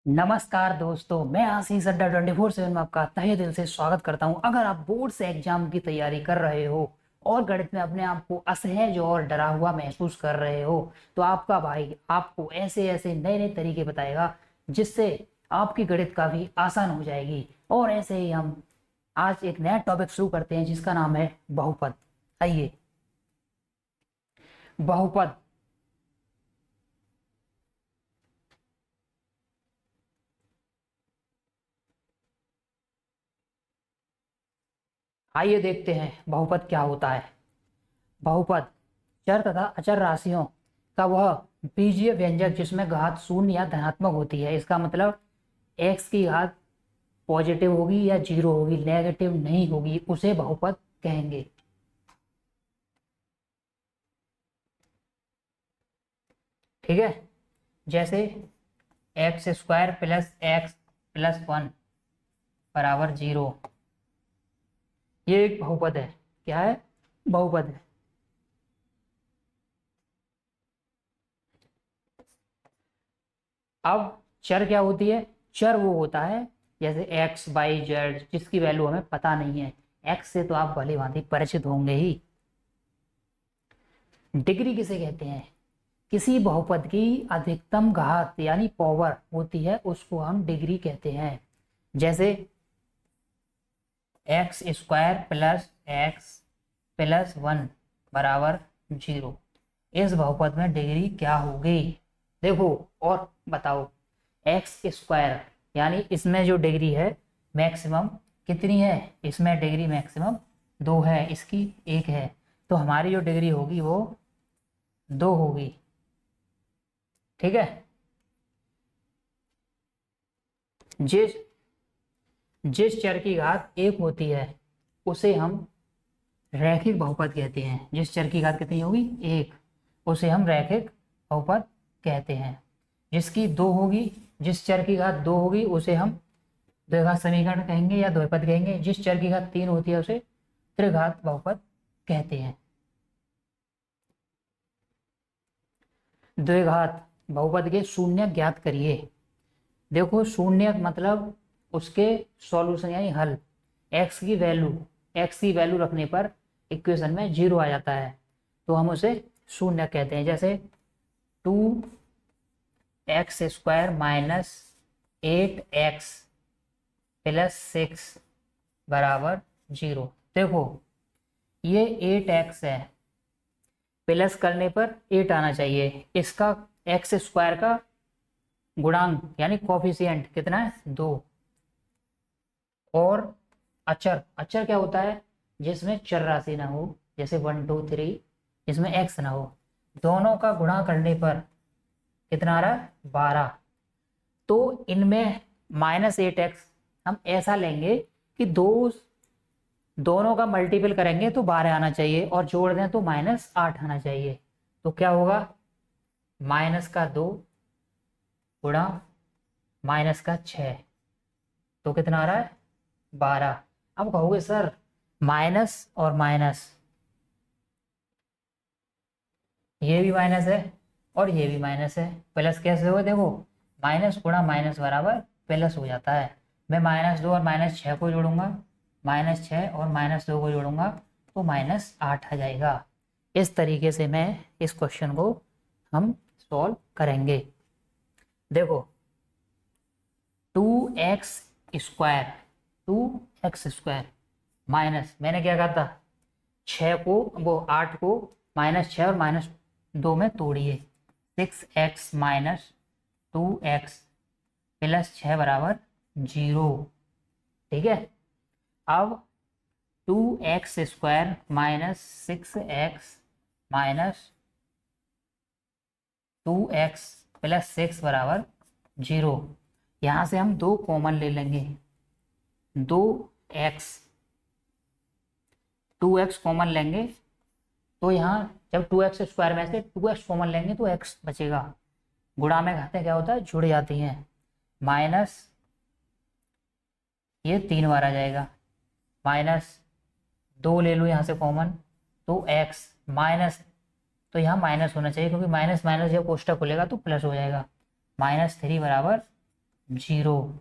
नमस्कार दोस्तों, मैं आशीष अड्डा 24/7 में आपका तहे दिल से स्वागत करता हूं। अगर आप बोर्ड से एग्जाम की तैयारी कर रहे हो और गणित में अपने आप को असहज और डरा हुआ महसूस कर रहे हो, तो आपका भाई आपको ऐसे ऐसे नए नए तरीके बताएगा जिससे आपकी गणित काफी आसान हो जाएगी। और ऐसे ही हम आज एक नया टॉपिक शुरू करते हैं जिसका नाम है बहुपद। आइए, बहुपद। आइए देखते हैं बहुपद क्या होता है। बहुपद चर तथा अचर राशियों का वह बीजीय व्यंजक जिसमें घात शून्य या धनात्मक होती है। इसका मतलब एक्स की घात पॉजिटिव होगी या जीरो होगी, नेगेटिव नहीं होगी, उसे बहुपद कहेंगे। ठीक है, जैसे x square plus x plus one बराबर जीरो, ये एक बहुपद है। क्या है? बहुपद है। अब चर क्या होती है? चर वो होता है जैसे एक्स वाई जेड जिसकी वैल्यू हमें पता नहीं है। एक्स से तो आप भली भांति परिचित होंगे ही। डिग्री किसे कहते हैं? किसी बहुपद की अधिकतम घात यानी पावर होती है, उसको हम डिग्री कहते हैं। जैसे x square plus x plus one बराबर जीरो, इस बहुपद में डिग्री क्या होगी? देखो और बताओ। एक्स स्क्वायर यानी इसमें जो डिग्री है मैक्सिमम कितनी है? इसमें डिग्री मैक्सिमम दो है, इसकी एक है, तो हमारी जो डिग्री होगी वो दो होगी। ठीक है। जिस जिस चर की घात एक होती है उसे हम रैखिक बहुपद कहते हैं। जिस चर की घात कितनी होगी? एक, उसे हम रैखिक बहुपद कहते हैं। जिसकी दो होगी, जिस चर की घात दो होगी उसे हम द्विघात समीकरण कहेंगे या द्विपद कहेंगे। जिस चर की घात तीन होती है उसे त्रिघात बहुपद कहते हैं। द्विघात बहुपद के शून्य ज्ञात करिए। देखो, शून्य मतलब उसके सॉल्यूशन यानी हल। एक्स की वैल्यू रखने पर इक्वेशन में जीरो आ जाता है, तो हम उसे शून्य कहते हैं। जैसे 2x² माइनस 8x प्लस 6 बराबर जीरो। देखो, ये 8x है, प्लस करने पर 8 आना चाहिए। इसका x² का गुणांक यानी कोफिशिएंट कितना है? 2। और अचर, अचर क्या होता है? जिसमें चर राशि ना हो, जैसे 1 2 3, जिसमें x ना हो। दोनों का गुणा करने पर कितना आ रहा है? 12। तो इनमें -8x हम ऐसा लेंगे कि दोनों का मल्टीपल करेंगे तो 12 आना चाहिए, और जोड़ दें तो -8 आना चाहिए। तो क्या होगा? -2 गुणा -6, तो कितना आ रहा है? 12। अब कहोगे सर माइनस और माइनस, ये भी माइनस है और ये भी माइनस है, प्लस कैसे हो? देखो, माइनस गुणा माइनस बराबर प्लस हो जाता है। मैं -2 और -6 को जोड़ूंगा, -6 और -2 को जोड़ूंगा तो -8 आ जाएगा। इस तरीके से मैं इस क्वेश्चन को हम सॉल्व करेंगे। देखो, 2x² 2x² माइनस, मैंने क्या कहा था? 6 को, वो 8 को -6 और -2 में तोड़िए। 6x माइनस 2x प्लस 6 बराबर जीरो। ठीक है। अब 2x² minus 6x minus 2x plus 6 बराबर जीरो। यहां से हम दो कॉमन ले लेंगे। 2x 2x कॉमन लेंगे तो यहाँ जब 2x² में से 2x कॉमन लेंगे तो x बचेगा। गुणा में घातें क्या होता है? जुड़ जाती हैं। माइनस ये 3 बार आ जाएगा, -2 ले लो यहाँ से कॉमन तो x माइनस, तो यहाँ माइनस होना चाहिए क्योंकि माइनस माइनस जब कोष्टक खुलेगा तो प्लस हो जाएगा। -3 बराबर 0।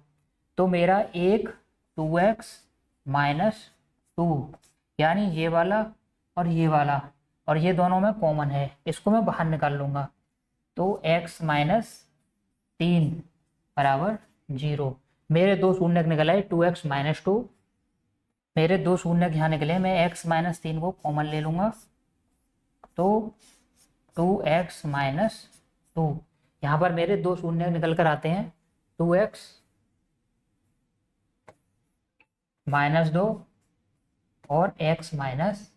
तो मेरा एक 2x माइनस 2, यानी ये वाला और ये वाला, और ये दोनों में कॉमन है, इसको मैं बाहर निकाल लूँगा। तो x माइनस 3 बराबर 0। मेरे दो शून्य निकल आए 2x माइनस 2, मेरे दो शून्य यहाँ निकले, मैं x माइनस 3 को कॉमन ले लूँगा। तो 2x माइनस 2, यहाँ पर मेरे दो शून्य निकल कर आते हैं, 2x माइनस 2 और x माइनस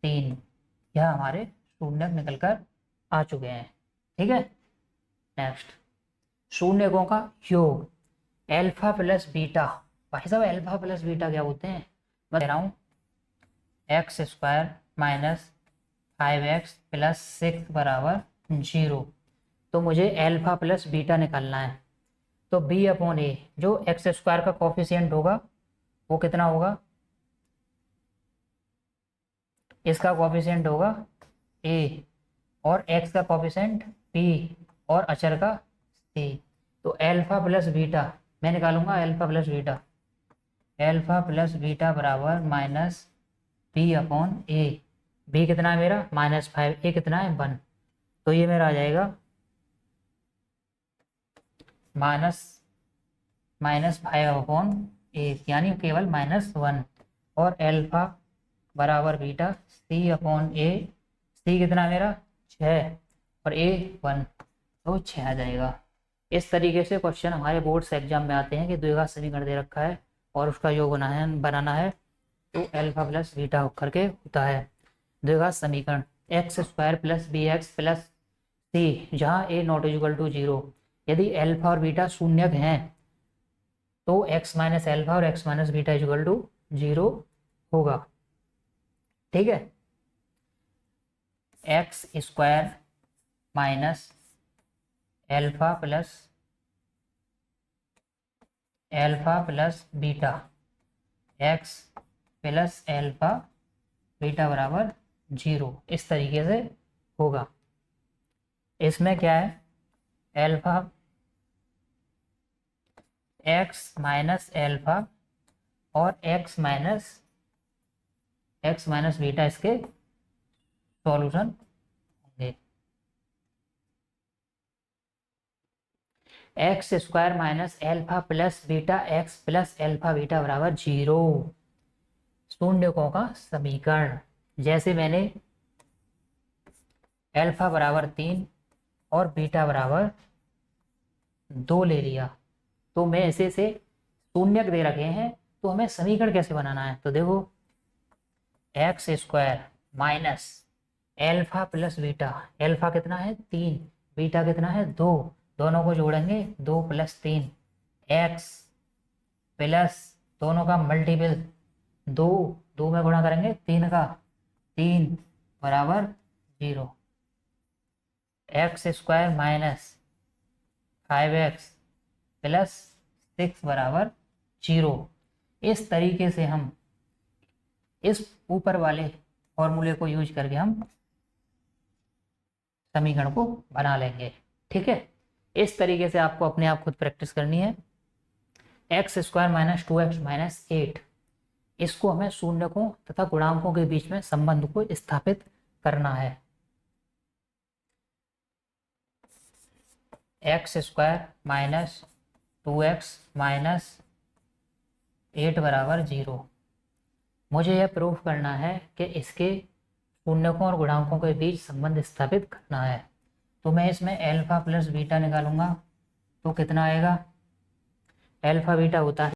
3, यह हमारे शून्य निकल कर आ चुके हैं। ठीक है, नेक्स्ट शून्यकों का योग, अल्फा प्लस बीटा। भाई साहब अल्फा प्लस बीटा क्या होते हैं, मैं दे रहा हूँ x square minus 5x plus 6 बराबर 0। तो मुझे अल्फा प्लस बीटा निकालना है। तो b अपॉन ए, जो एक्स स्क्वायर का कोफिशिएंट होगा वो कितना होगा, इसका कोफिशिएंट होगा a, और x का कोफिशिएंट b, और अचर का c। तो अल्फा प्लस बीटा मैं निकालूंगा, अल्फा प्लस बीटा बराबर माइनस b अपॉन ए। b कितना है मेरा -5, a कितना है 1, तो ये मेरा आ जाएगा -5 अपॉन ए, यानी केवल -1, और अल्फा बराबर बीटा c अपॉन ए। c कितना मेरा 6 और a 1, तो 6 आ जाएगा। इस तरीके से क्वेश्चन हमारे बोर्ड्स एग्जाम में आते हैं कि द्विघात समीकरण दे रखा है और उसका योग बनाना है, तो अल्फा प्लस बीटा होकर के होता है द्विघात समीकरण। X square plus b x plus c, जहाँ a नॉट इक्वल टू 0, यदि अल्फा और बीटा शून्यक हैं तो x माइनस अल्फा और x minus beta equal to 0 होगा। ठीक है, x square minus alpha plus beta, x plus alpha beta बराबर 0, इस तरीके से होगा। इसमें क्या है, अल्फा एक्स माइनस अल्फा और एक्स माइनस बीटा इसके सॉल्यूशन होंगे। X square minus alpha plus beta x plus alpha beta बराबर 0, शून्यकों का समीकरण। जैसे मैंने अल्फा बराबर 3 और बीटा बराबर 2 ले लिया, तो मैं ऐसे से शून्यक दे रखे हैं, तो हमें समीकरण कैसे बनाना है। तो देखो x square minus alpha plus beta, alpha कितना है 3, बीटा कितना है 2, दोनों को जोड़ेंगे 2 + 3, एक्स प्लस दोनों का मल्टीपल 2 में गुणा करेंगे 3 का, 3 बराबर 0। X square minus 5x plus 6 बराबर 0। इस तरीके से हम इस ऊपर वाले फॉर्मूले को यूज करके हम समीकरण को बना लेंगे। ठीक है, इस तरीके से आपको अपने आप खुद प्रैक्टिस करनी है। X square minus 2x minus 8, इसको हमें शून्यकों तथा गुणांकों के बीच में संबंध को स्थापित करना है। X square minus 2x minus 8 बराबर 0। मुझे यह प्रूव करना है कि इसके शून्यकों और गुणांकों के बीच संबंध स्थापित करना है। तो मैं इसमें अल्फा प्लस बीटा निकालूंगा, तो कितना आएगा, अल्फा बीटा होता है